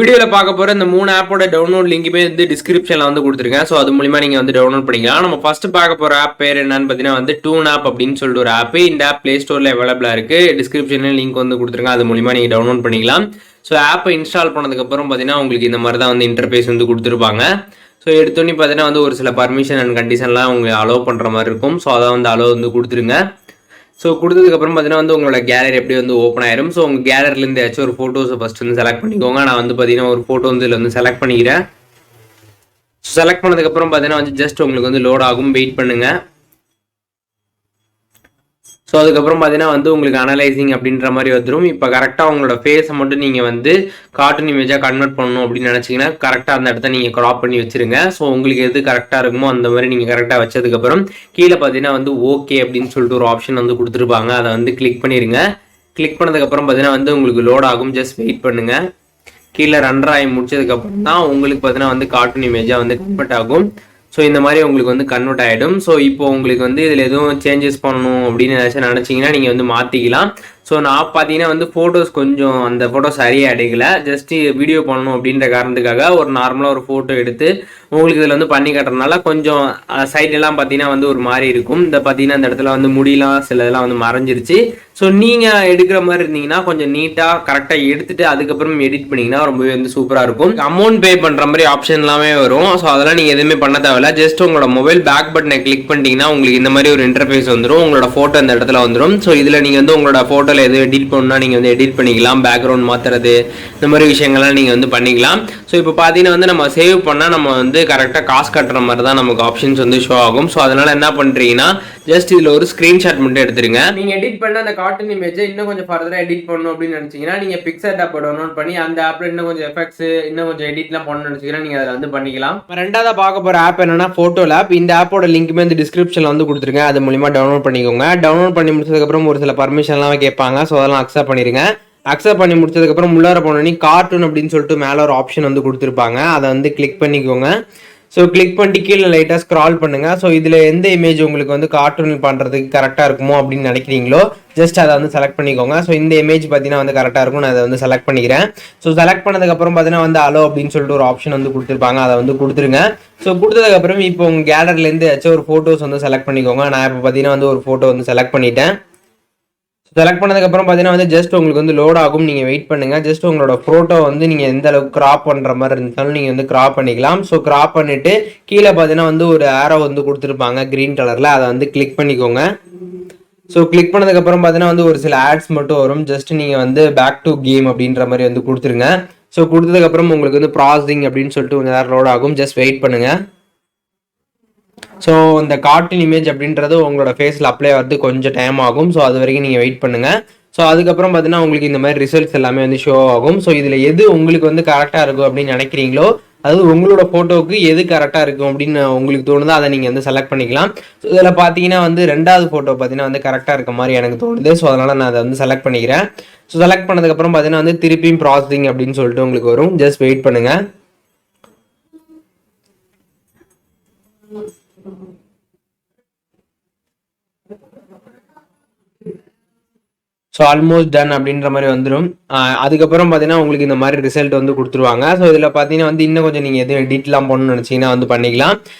வீடியோவில் பார்க்க போகிற இந்த 3 ஆப்போட டவுன்லோட் லிங்க்குமே வந்து டிஸ்கிரிப்ஷனில் வந்து கொடுத்துருக்கேன். ஸோ அது மூலிமா நீங்கள் வந்து டவுன்லோட் பண்ணிக்கலாம். நம்ம ஃபர்ஸ்ட் பார்க்க போகிற ஆப் பேர் என்னன்னு பார்த்தீங்கன்னா வந்து டூன் ஆப் அப்படின்னு சொல்லிட்டு ஒரு ஆப். இந்த ஆப் ப்ளே ஸ்டோரில் அவைலபிளாக இருக்குது. டிஸ்கிரிப்ஷனில் லிங்க் வந்து கொடுத்துருங்க. அது மூலிமா நீங்கள் டவுன்லோட் பண்ணிக்கலாம். ஸோ ஆப்பை இன்ஸ்டால் பண்ணதுக்கப்புறம் பார்த்தீங்கன்னா உங்களுக்கு இந்த மாதிரி தான் வந்து இன்டர்ஃபேஸ் வந்து கொடுத்துருப்பாங்க. ஸோ எடுத்தோன்னே பார்த்தீங்கன்னா வந்து ஒரு சில பர்மிஷன் அண்ட் கண்டிஷன்லாம் உங்களுக்கு அலோவ் பண்ணுற மாதிரி இருக்கும். ஸோ அதை வந்து அலோவ் வந்து கொடுத்துருங்க. ஸோ கொடுத்ததுக்கப்புறம் பார்த்தீங்கன்னா வந்து உங்களோட கேலரி எப்படி வந்து ஓப்பன் ஆயிரும். ஸோ உங்கள் கேலரிலேருந்து ஏதாச்சும் ஒரு ஃபோட்டோஸை ஃபஸ்ட் வந்து செலக்ட் பண்ணிக்கோங்க. நான் வந்து பார்த்தீங்கன்னா ஒரு ஃபோட்டோ வந்து இதில் வந்து செலக்ட் பண்ணிக்கிறேன். ஸோ செலக்ட் பண்ணதுக்கப்புறம் பார்த்தீங்கன்னா வந்து ஜஸ்ட் உங்களுக்கு வந்து லோட் ஆகும், வெயிட் பண்ணுங்கள். ஸோ அதுக்கப்புறம் பார்த்தீங்கன்னா வந்து உங்களுக்கு அனலைசிங் அப்படின்ற மாதிரி வந்துடும். இப்போ கரெக்டாக உங்களோட ஃபேஸை மட்டும் நீங்கள் வந்து கார்ட்டூன் இமேஜாக கன்வெர்ட் பண்ணணும் அப்படின்னு நினச்சிங்கன்னா கரெக்டாக அந்த இடத்த நீங்கள் க்ராப் பண்ணி வச்சுருங்க. ஸோ உங்களுக்கு எது கரெக்டாக இருக்குமோ அந்த மாதிரி நீங்கள் கரெக்டாக வச்சதுக்கப்புறம் கீழே பார்த்தீங்கன்னா வந்து ஓகே அப்படின்னு சொல்லிட்டு ஒரு ஆப்ஷன் வந்து கொடுத்துருப்பாங்க. அதை வந்து கிளிக் பண்ணிடுங்க. கிளிக் பண்ணதுக்கப்புறம் பார்த்தீங்கன்னா வந்து உங்களுக்கு லோட் ஆகும், ஜஸ்ட் வெயிட் பண்ணுங்கள். கீழே ரன்னர் ஆகி முடிச்சதுக்கப்புறம் தான் உங்களுக்கு பார்த்தீங்கன்னா வந்து கார்ட்டூன் இமேஜாக வந்து கன்வெர்ட் ஆகும். ஸோ இந்த மாதிரி உங்களுக்கு வந்து கன்வெர்ட் ஆகிடும். ஸோ இப்போ உங்களுக்கு வந்து இதில் எதுவும் சேஞ்சஸ் பண்ணணும் அப்படின்னு ஏதாச்சும் நினச்சிங்கன்னா நீங்கள் வந்து மாற்றிக்கலாம். ஸோ நான் பார்த்தீங்கன்னா வந்து ஃபோட்டோஸ் கொஞ்சம் அந்த ஃபோட்டோ சரியாக எடுக்கல, ஜஸ்ட்டு வீடியோ பண்ணணும் அப்படின்ற காரணத்துக்காக ஒரு நார்மலாக ஒரு ஃபோட்டோ எடுத்து உங்களுக்கு இதில் வந்து பண்ணி காட்டுறதுனால கொஞ்சம் சைட்லலாம் பார்த்தீங்கன்னா வந்து ஒரு மாதிரி இருக்கும். இந்த பார்த்தீங்கன்னா இந்த இடத்துல வந்து முடியலாம் சில இதெல்லாம் வந்து மறைஞ்சிருச்சு. ஸோ நீங்கள் எடுக்கிற மாதிரி இருந்தீங்கன்னா கொஞ்சம் நீட்டாக கரெக்டாக எடுத்துகிட்டு அதுக்கப்புறம் எடிட் பண்ணிங்கன்னா ரொம்பவே வந்து சூப்பராக இருக்கும். அமௌண்ட் பே பண்ணுற மாதிரி ஆப்ஷன் எல்லாமே வரும். ஸோ அதெல்லாம் நீங்கள் எதுவுமே பண்ண தேவையில்ல. ஜஸ்ட் உங்களோட மொபைல் பேக் பட்டனை கிளிக் பண்ணிட்டீங்கன்னா உங்களுக்கு இந்த மாதிரி ஒரு இன்டர்ஃபேஸ் வந்துடும். உங்களோட ஃபோட்டோ இந்த இடத்துல வந்துடும். ஸோ இதில் நீங்கள் வந்து உங்களோட ஃபோட்டோவில் எது எடிட் பண்ணணும்னா நீங்கள் வந்து எடிட் பண்ணிக்கலாம். பேக்ரவுண்ட் மாற்றுறது இந்த மாதிரி விஷயங்கள்லாம் நீங்கள் வந்து பண்ணிக்கலாம். ஸோ இப்போ பார்த்தீங்கன்னா வந்து நம்ம சேவ் பண்ணால் நம்ம வந்து கரெக்டாக காசு கட்டுற மாதிரி தான் நமக்கு ஆப்ஷன்ஸ் வந்து ஷோ ஆகும். ஸோ அதனால் என்ன பண்ணுறீங்கன்னா ஜஸ்ட் இதில் ஒரு ஸ்க்ரீன்ஷாட் மட்டும் எடுத்துருங்க. நீங்கள் எடிட் பண்ண அந்த கார்ட்டூன் இமேஜை இன்னும் கொஞ்சம் ஃபர்தராக எடிட் பண்ணணும் அப்படின்னு நினச்சிங்கன்னா நீங்கள் பிக்சர் ஆப் டவுன்லோட் பண்ணி அந்த ஆப்பில் இன்னும் கொஞ்சம் எஃபெக்ட்ஸ் இன்னும் கொஞ்சம் எடிட்லாம் பண்ணணும்னு நினச்சிங்கன்னா நீங்கள் அதில் வந்து பண்ணிக்கலாம். ரெண்டாவது பார்க்க போகிற ஆப் என்னன்னா ஃபோட்டோ ஆப். இந்த ஆப்போட லிங்க்குமே இந்த டிஸ்கிரிப்ஷனில் வந்து கொடுத்துருங்க. அது மூலிமா டவுன்லோட் பண்ணிக்கோங்க. டவுன்லோட் பண்ணி முடிச்சதுக்கப்புறம் ஒரு சில பர்மிஷன்லாம் கேட்பாங்க. ஸோ அதெல்லாம் அக்செப்ட் பண்ணிடுங்க. அக்செப்ட் பண்ணி முடிச்சதுக்கப்புறம் உள்ளார போனோன்னே கார்ட்டூன் அப்படின்னு சொல்லிட்டு மேலே ஒரு ஆப்ஷன் வந்து கொடுத்துருப்பாங்க. அதை வந்து கிளிக் பண்ணிக்கோங்க. ஸோ கிளிக் பண்ணிட்டு கீழே லைட்டாக ஸ்க்ரால் பண்ணுங்கள். ஸோ இதில் எந்த இமேஜ் உங்களுக்கு வந்து கார்ட்டூன் பண்ணுறதுக்கு கரெக்டாக இருக்குமோ அப்படின்னு நினைக்கிறீங்களோ ஜஸ்ட் அதை வந்து செலக்ட் பண்ணிக்கோங்க. ஸோ இந்த இமேஜ் பார்த்தீங்கன்னா வந்து கரெக்டாக இருக்கும். நான் அதை வந்து செலக்ட் பண்ணிக்கிறேன். ஸோ செலக்ட் பண்ணதுக்கப்புறம் பார்த்தீங்கன்னா வந்து அலோ அப்படின்னு சொல்லிட்டு ஒரு ஆப்ஷன் வந்து கொடுத்துருப்பாங்க. அதை வந்து கொடுத்துருங்க. ஸோ கொடுத்ததுக்கப்புறம் இப்போ உங்கள் கேலரிலேருந்து ஏதாச்சும் ஒரு ஃபோட்டோஸ் வந்து செலக்ட் பண்ணிக்கோங்க. நான் இப்போ பார்த்தீங்கன்னா வந்து ஒரு ஃபோட்டோ வந்து செலக்ட் பண்ணிட்டேன். செலக்ட் பண்ணதுக்கப்புறம் பார்த்தீங்கன்னா வந்து ஜஸ்ட் உங்களுக்கு வந்து லோட் ஆகும், நீங்கள் வெயிட் பண்ணுங்கள். ஜஸ்ட் உங்களோட ஃபோட்டோ வந்து நீங்கள் எந்த அளவுக்கு கிராப் பண்ணுற மாதிரி இருந்தாலும் நீங்கள் வந்து கிராப் பண்ணிக்கலாம். ஸோ கிராப் பண்ணிவிட்டு கீழே பார்த்தீங்கன்னா வந்து ஒரு ஆரோ வந்து கொடுத்துருப்பாங்க க்ரீன் கலரில், அதை வந்து கிளிக் பண்ணிக்கோங்க. ஸோ கிளிக் பண்ணதுக்கப்புறம் பார்த்தீங்கன்னா வந்து ஒரு சில ஆட்ஸ் மட்டும் வரும். ஜஸ்ட் நீங்கள் வந்து பேக் டு கேம் அப்படின்ற மாதிரி வந்து கொடுத்துருங்க. ஸோ கொடுத்ததுக்கப்புறம் உங்களுக்கு வந்து ப்ராசஸிங் அப்படின்னு சொல்லிட்டு கொஞ்சம் நேரம் லோட் ஆகும். ஜஸ்ட் வெயிட் பண்ணுங்கள். ஸோ இந்த கார்ட்டூன் இமேஜ் அப்படின்றது உங்களோட ஃபேஸில் அப்ளை ஆகிறது கொஞ்சம் டைம் ஆகும். ஸோ அது வரைக்கும் நீங்கள் வெயிட் பண்ணுங்கள். ஸோ அதுக்கப்புறம் பார்த்தீங்கன்னா உங்களுக்கு இந்த மாதிரி ரிசல்ட்ஸ் எல்லாமே வந்து ஷோ ஆகும். ஸோ இதில் எது உங்களுக்கு வந்து கரெக்டாக இருக்கும் அப்படின்னு நினைக்கிறீங்களோ, அதாவது உங்களோட ஃபோட்டோவுக்கு எது கரெக்டாக இருக்கும் அப்படின்னு உங்களுக்கு தோணுதோ அதை நீங்கள் வந்து செலக்ட் பண்ணிக்கலாம். ஸோ இதில் பார்த்தீங்கன்னா வந்து ரெண்டாவது ஃபோட்டோ பார்த்தீங்கன்னா வந்து கரெக்டாக இருக்க மாதிரி எனக்கு தோணுது. ஸோ அதனால் நான் அதை வந்து செலக்ட் பண்ணிக்கிறேன். ஸோ செலக்ட் பண்ணதுக்கப்புறம் பார்த்தீங்கன்னா வந்து திருப்பியும் ப்ராசஸிங் அப்படின்னு சொல்லிட்டு உங்களுக்கு வரும். ஜஸ்ட் வெயிட் பண்ணுங்கள். ஸோ ஆல்மோஸ்ட் டன் அப்படின்ற மாதிரி வந்துடும். அதுக்கப்புறம் பார்த்தீங்கன்னா உங்களுக்கு இந்த மாதிரி ரிசல்ட் வந்து கொடுத்துருவாங்க. ஸோ இதில் பார்த்தீங்கன்னா வந்து இன்னும் கொஞ்சம் நீங்கள் எதுவும் எடிட்லாம் பண்ணணும்னு நினச்சிங்கன்னா வந்து பண்ணிக்கலாம்.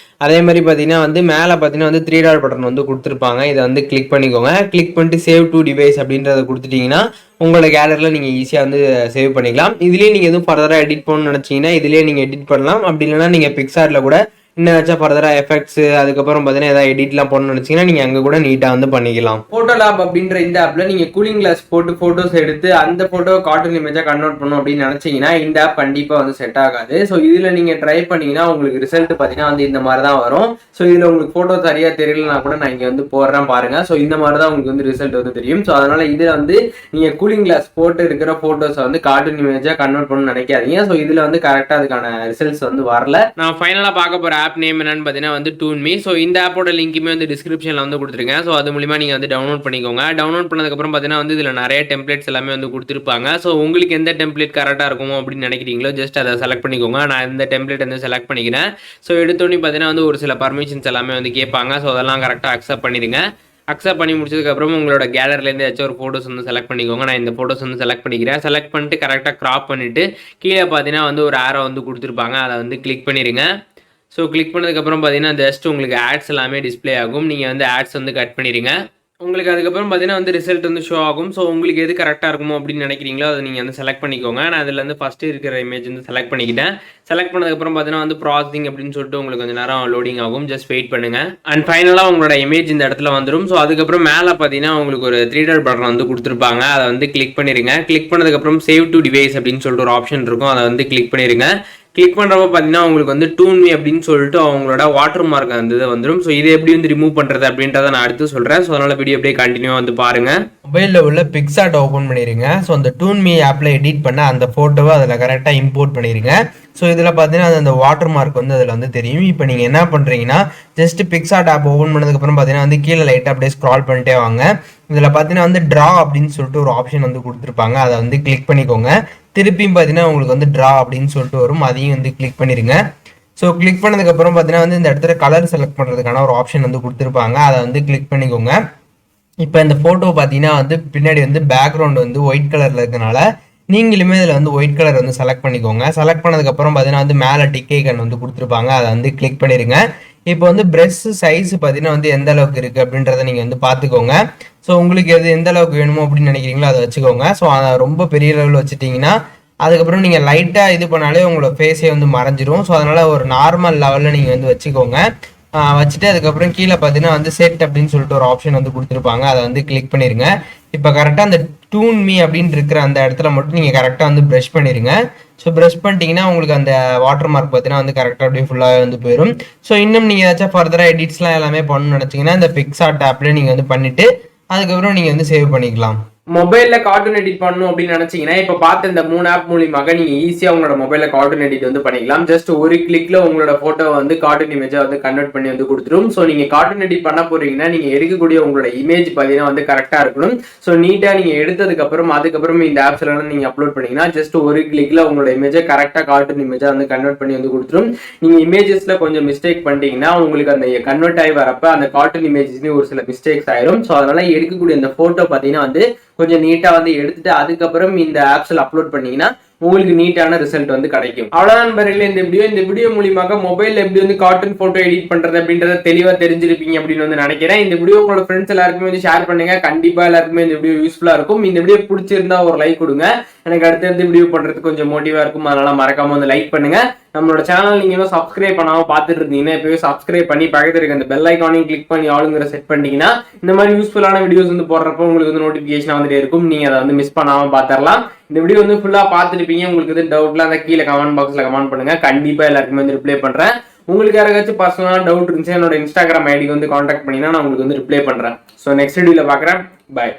அதே மாதிரி பார்த்தீங்கன்னா வந்து மேலே பார்த்தீங்கன்னா வந்து 3 டாட் பட்டன் வந்து கொடுத்துருப்பாங்க. இதை வந்து கிளிக் பண்ணிக்கோங்க. கிளிக் பண்ணிட்டு சேவ் டு டிவைஸ் அப்படின்றத கொடுத்துட்டிங்கன்னா உங்களோட கேலரியில் நீங்கள் ஈஸியாக வந்து சேவ் பண்ணிக்கலாம். இதுலேயே நீங்கள் எதுவும் ஃபர்தராக எடிட் பண்ணணும்னு நினச்சிங்கன்னா இதுலேயே நீங்கள் எடிட் பண்ணலாம். அப்படி இல்லைனா நீங்கள் பிக்சாரில் கூட இன்னும் ஏதாச்சும் ஃபர்தராக எஃபெக்ட்ஸ் அதுக்கப்புறம் பார்த்தீங்கன்னா ஏதாவது எடிட்லாம் பண்ணணும்னு நினச்சிங்கன்னா நீங்கள் அங்கே கூட நீட்டாக வந்து பண்ணிக்கலாம். ஃபோட்டோ லேப் அப்படின்ற இந்த ஆப்பில் நீங்கள் கூலிங் கிளாஸ் போட்டு ஃபோட்டோஸ் எடுத்து அந்த ஃபோட்டோ கார்ட்டூன் இமேஜாக கன்வெர்ட் பண்ணணும் அப்படின்னு நினச்சிங்கன்னா இந்த ஆப் கண்டிப்பாக வந்து செட் ஆகாது. ஸோ இதில் நீங்கள் ட்ரை பண்ணிங்கன்னா உங்களுக்கு ரிசல்ட் பார்த்தீங்கன்னா வந்து இந்த மாதிரி தான் வரும். ஸோ இதில் உங்களுக்கு ஃபோட்டோ சரியாக தெரியலனா கூட நான் இங்கே வந்து போடுறேன் பாருங்கள். ஸோ இந்த மாதிரி தான் உங்களுக்கு வந்து ரிசல்ட் வந்து தெரியும். ஸோ அதனால் இதில் வந்து நீங்கள் கூலிங் கிளாஸ் போட்டு இருக்கிற ஃபோட்டோஸை வந்து கார்ட்டூன் இமேஜாக கன்வெர்ட் பண்ணணும்னு நினைக்காதீங்க. ஸோ இதில் வந்து கரெக்டாக அதுக்கான ரிசல்ட்ஸ் வந்து வரல. நான் ஃபைனலாக பார்க்க போகிற ஆப் நேம் என்னன்னு பார்த்தீங்கன்னா வந்து டூன்மீ. ஸோ இந்த ஆப்போட லிங்க்குமே வந்து டிஸ்கிரிப்ஷனில் வந்து கொடுத்துருக்கேன். ஸோ அது மூலிமா நீங்கள் வந்து டவுன்லோட் பண்ணிக்கோங்க. டவுன்லோட் பண்ணதுக்கப்புறம் பார்த்தீங்கன்னா வந்து இதில் நிறைய டெம்ப்ளேட்ஸ் எல்லாமே வந்து கொடுத்துருப்பாங்க. ஸோ உங்களுக்கு எந்த டெம்ப்ளேட் கரெக்டாக இருக்குமோ அப்படின்னு நினைக்கிறீங்களோ ஜஸ்ட் அதை செலக்ட் பண்ணிக்கோங்க. நான் இந்த டெம்ப்ளேட் வந்து செலக்ட் பண்ணிக்கிறேன். ஸோ எடுத்தோன்னே பார்த்தீங்கன்னா வந்து ஒரு சில பர்மிஷன்ஸ் எல்லாமே வந்து கேட்பாங்க. ஸோ அதெல்லாம் கரெக்டாக அக்செப்ட் பண்ணிடுங்க. அக்செப்ட் பண்ணி முடிச்சதுக்கப்புறம் உங்களோட கேலரிலேருந்து ஏதாச்சும் ஒரு ஃபோட்டோஸ் வந்து செலக்ட் பண்ணிக்கோங்க. நான் இந்த ஃபோட்டோஸ் வந்து செலக்ட் பண்ணிக்கிறேன். செலக்ட் பண்ணிட்டு கரெக்டாக க்ராப் பண்ணிவிட்டு கீழே பார்த்தீங்கன்னா வந்து ஒரு ஆரோ வந்து கொடுத்துருப்பாங்க. அதை வந்து கிளிக் பண்ணிடுங்க. ஸோ கிளிக் பண்ணதுக்கப்புறம் பார்த்தீங்கன்னா ஜஸ்ட் உங்களுக்கு ஆட்ஸ் எல்லாமே டிஸ்பிளே ஆகும். நீங்கள் வந்து ஆட்ஸ் வந்து கட் பண்ணிடுங்க. உங்களுக்கு அதுக்கப்புறம் பார்த்தீங்கன்னா வந்து ரிசல்ட் வந்து ஷோ ஆகும். ஸோ உங்களுக்கு எது கரெக்டாக இருக்குமோ அப்படின்னு நினைக்கிறீங்களோ அதை நீங்கள் வந்து செலக்ட் பண்ணிக்கோங்க. நான் அதில் வந்து ஃபஸ்ட்டு இருக்கிற இமேஜ் வந்து செலக்ட் பண்ணிக்கிட்டேன். செலக்ட் பண்ணதுக்கப்புறம் பார்த்தீங்கன்னா வந்து ப்ராசஸிங் அப்படின்னு சொல்லிட்டு உங்களுக்கு கொஞ்சம் நேரம் லோடிங் ஆகும். ஜஸ்ட் வெயிட் பண்ணுங்கள். அண்ட் ஃபைனலாக உங்களோட இமேஜ் இந்த இடத்துல வந்துடும். ஸோ அதுக்கப்புறம் மேலே பார்த்தீங்கன்னா உங்களுக்கு ஒரு 3 டாட் பட்டன் வந்து கொடுத்துருப்பாங்க. அதை வந்து கிளிக் பண்ணிடுங்க. கிளிக் பண்ணதுக்கப்புறம் சேவ் டு டிவைஸ் அப்படின்னு சொல்லிட்டு ஒரு ஆப்ஷன் இருக்கும். அதை வந்து கிளிக் பண்ணிடுங்க. கிளிக் பண்ணுறப்ப பார்த்தீங்கன்னா உங்களுக்கு வந்து டூன் மீ அப்படின்னு சொல்லிட்டு அவங்களோட வாட்டர் மார்க் அந்த இது வந்துடும். ஸோ இதை எப்படி வந்து ரிமூவ் பண்ணுறது அப்படின்றத நான் அடுத்து சொல்கிறேன். ஸோ அதனால் வீடியோ அப்படியே கண்டினியூ வந்து பாருங்கள். மொபைலில் உள்ள பிக்சார்ட் ஓப்பன் பண்ணிடுங்க. ஸோ அந்த டூன் மீ ஆப்பில் எடிட் பண்ண அந்த ஃபோட்டோவை அதில் கரெக்டாக இம்போர்ட் பண்ணிடுங்க. ஸோ இதில் பார்த்தீங்கன்னா அந்த வாட்டர் மார்க் வந்து அதில் வந்து தெரியும். இப்போ நீங்கள் என்ன பண்ணுறீங்கன்னா ஜஸ்ட் பிக்சார்ட் ஆப் ஓப்பன் பண்ணதுக்கப்புறம் பார்த்தீங்கன்னா வந்து கீழே லைட்டாக அப்படியே ஸ்க்ரால் பண்ணிட்டே வாங்க. இதில் பார்த்தீங்கன்னா வந்து ட்ரா அப்படின்னு சொல்லிட்டு ஒரு ஆப்ஷன் வந்து கொடுத்துருப்பாங்க. அதை வந்து கிளிக் பண்ணிக்கோங்க. திருப்பியும் பார்த்தீங்கன்னா உங்களுக்கு வந்து ட்ரா அப்படின்னு சொல்லிட்டு வரும். அதையும் வந்து கிளிக் பண்ணிடுங்க. ஸோ கிளிக் பண்ணதுக்கப்புறம் பார்த்தீங்கன்னா வந்து இந்த இடத்துல கலர் செலக்ட் பண்ணுறதுக்கான ஒரு ஆப்ஷன் வந்து கொடுத்துருப்பாங்க. அதை வந்து கிளிக் பண்ணிக்கோங்க. இப்போ இந்த ஃபோட்டோ பார்த்தீங்கன்னா வந்து பின்னாடி வந்து பேக்ரவுண்ட் வந்து ஒயிட் கலரில் இருக்கனால நீங்களுமே இதில் வந்து ஒயிட் கலர் வந்து செலக்ட் பண்ணிக்கோங்க. செலக்ட் பண்ணதுக்கப்புறம் பார்த்தீங்கன்னா வந்து மேலே டிக் ஐக்கன் வந்து கொடுத்துருப்பாங்க. அதை வந்து கிளிக் பண்ணிடுங்க. இப்போ வந்து ப்ரெஷ் சைஸ் பார்த்தீங்கன்னா வந்து எந்த அளவுக்கு இருக்குது அப்படின்றத நீங்கள் வந்து பார்த்துக்கோங்க. ஸோ உங்களுக்கு எந்த அளவுக்கு வேணுமோ அப்படின்னு நினைக்கிறீங்களோ அதை வச்சுக்கோங்க. ஸோ அதை ரொம்ப பெரிய லெவலில் வச்சுட்டிங்கன்னா அதுக்கப்புறம் நீங்கள் லைட்டாக இது பண்ணாலே உங்களோட ஃபேஸே வந்து மறைஞ்சிரும். ஸோ அதனால் ஒரு நார்மல் லெவலில் நீங்கள் வந்து வச்சுக்கோங்க. வச்சுட்டு அதுக்கப்புறம் கீழே பார்த்தீங்கன்னா வந்து செட் அப்படின்னு சொல்லிட்டு ஒரு ஆப்ஷன் வந்து கொடுத்துருப்பாங்க. அதை வந்து கிளிக் பண்ணிடுங்க. இப்போ கரெக்டாக அந்த டூன் மீ அப்படின்னு இருக்கிற அந்த இடத்துல மட்டும் நீங்கள் கரெக்டாக வந்து ப்ரஷ் பண்ணிடுங்க. ஸோ ப்ரஷ் பண்ணிட்டீங்கன்னா உங்களுக்கு அந்த வாட்டர் மார்க் பார்த்தீங்கன்னா வந்து கரெக்டாக அப்படியே ஃபுல்லாக வந்து போயிடும். ஸோ இன்னும் நீங்கள் ஏதாச்சும் ஃபர்தராக எடிட்ஸ்லாம் எல்லாமே பண்ணணும்னு நினச்சிங்கன்னா இந்த பிக்சார்ட் ஆப்லேயே நீங்கள் வந்து பண்ணிவிட்டு அதுக்கப்புறம் நீங்கள் வந்து சேவ் பண்ணிக்கலாம். மொபைலில் கார்ட்டூன் எடிட் பண்ணணும் அப்படின்னு நினச்சிங்கன்னா இப்போ பார்த்து இந்த 3 ஆப் மூலியமாக நீங்கள் ஈஸியாக உங்களோட மொபைலில் கார்ட்டூன் எடிட் வந்து பண்ணிக்கலாம். ஜஸ்ட் ஒரு கிளிக்கில் உங்களோட ஃபோட்டோ வந்து கார்ட்டூன் இமேஜாக வந்து கன்வெர்ட் பண்ணி வந்து கொடுத்துரும். ஸோ நீங்கள் கார்ட்டூன் எடிட் பண்ண போகிறீங்கன்னா நீங்கள் எடுக்கக்கூடிய உங்களோட இமேஜ் பார்த்தீங்கன்னா வந்து கரெக்டாக இருக்கணும். ஸோ நீட்டாக நீங்கள் எடுத்ததுக்கப்புறம் அதுக்கப்புறம் இந்த ஆப்ஸ்லாம் நீங்கள் அப்லோட் பண்ணிங்கன்னா ஜஸ்ட் ஒரு கிளிக்கில் உங்களோட இமேஜை கரெக்டாக கார்ட்டூன் இமேஜாக வந்து கன்வெர்ட் பண்ணி வந்து கொடுத்துரும். நீங்கள் இமேஜஸில் கொஞ்சம் மிஸ்டேக் பண்ணிட்டீங்கன்னா உங்களுக்கு அந்த கன்வெர்ட் ஆகி வரப்போ அந்த கார்ட்டூன் இமேஜஸ்லேயும் ஒரு சில மிஸ்டேக்ஸ் ஆயிரும். ஸோ அதனால் எடுக்கக்கூடிய அந்த ஃபோட்டோ பார்த்தீங்கன்னா வந்து கொஞ்சம் நீட்டா வந்து எடுத்துட்டு அதுக்கப்புறம் இந்த ஆப்ஸ்ல அப்லோட் பண்ணீங்கன்னா உங்களுக்கு நீட்டான ரிசல்ட் வந்து கிடைக்கும். அவ்வளவுதான் நண்பர்களே இந்த வீடியோ மூலியமாக மொபைல்ல எப்படி வந்து கார்ட்டூன் போட்டோ எடிட் பண்றது அப்படின்றத தெளிவா தெரிஞ்சிருப்பீங்க அப்படின்னு வந்து நினைக்கிறேன். இந்த வீடியோ உங்களோட ஃப்ரெண்ட்ஸ் எல்லாருக்குமே வந்து ஷேர் பண்ணுங்க. கண்டிப்பா எல்லாருக்குமே இந்த வீடியோ யூஸ்ஃபுல்லா இருக்கும். இந்த வீடியோ பிடிச்சிருந்தா ஒரு லைக் கொடுங்க. எனக்கு அடுத்தடுத்து வீடியோ பண்றதுக்கு கொஞ்சம் மோட்டிவா இருக்கும். அதனால மறக்காம வந்து லைக் பண்ணுங்க. நம்மளோட சேனல் நீங்க இன்னும் சப்ஸ்கிரைப் பண்ணாம பார்த்துட்டு இருந்தீங்கன்னா இப்பவே சப்ஸ்கிரைப் பண்ணி பக்கத்துல இருக்க அந்த பெல் ஐக்கானையும் கிளிக் பண்ணி ஆளுங்கிற செட் பண்ணிட்டீங்கன்னா இந்த மாதிரி யூஸ்ஃபுல்லான வீடியோஸ் வந்து போடுறப்போ உங்களுக்கு வந்து நோட்டிபிகேஷன் வந்துட்டே இருக்கும். நீங்க அதை வந்து மிஸ் பண்ணாம பாத்திரலாம். இந்த வீடியோ வந்து ஃபுல்லா பார்த்துருப்பீங்க. உங்களுக்கு எதுவும் டவுட்லாம் அந்த கீழே கமெண்ட் பாக்ஸ்ல கமெண்ட் பண்ணுங்க. கண்டிப்பா எல்லாருக்குமே வந்து ரிப்ளை பண்றேன். உங்களுக்கு யாராச்சும் பர்சனலான டவுட் இருந்துச்சு என்னோட இன்ஸ்டாகிராம் ஐடிக்கு வந்து கான்டாக்ட் பண்ணினா நான் உங்களுக்கு வந்து ரிப்ளை பண்றேன். ஸோ நெக்ஸ்ட் வீடியோல பாக்குறேன். பாய்.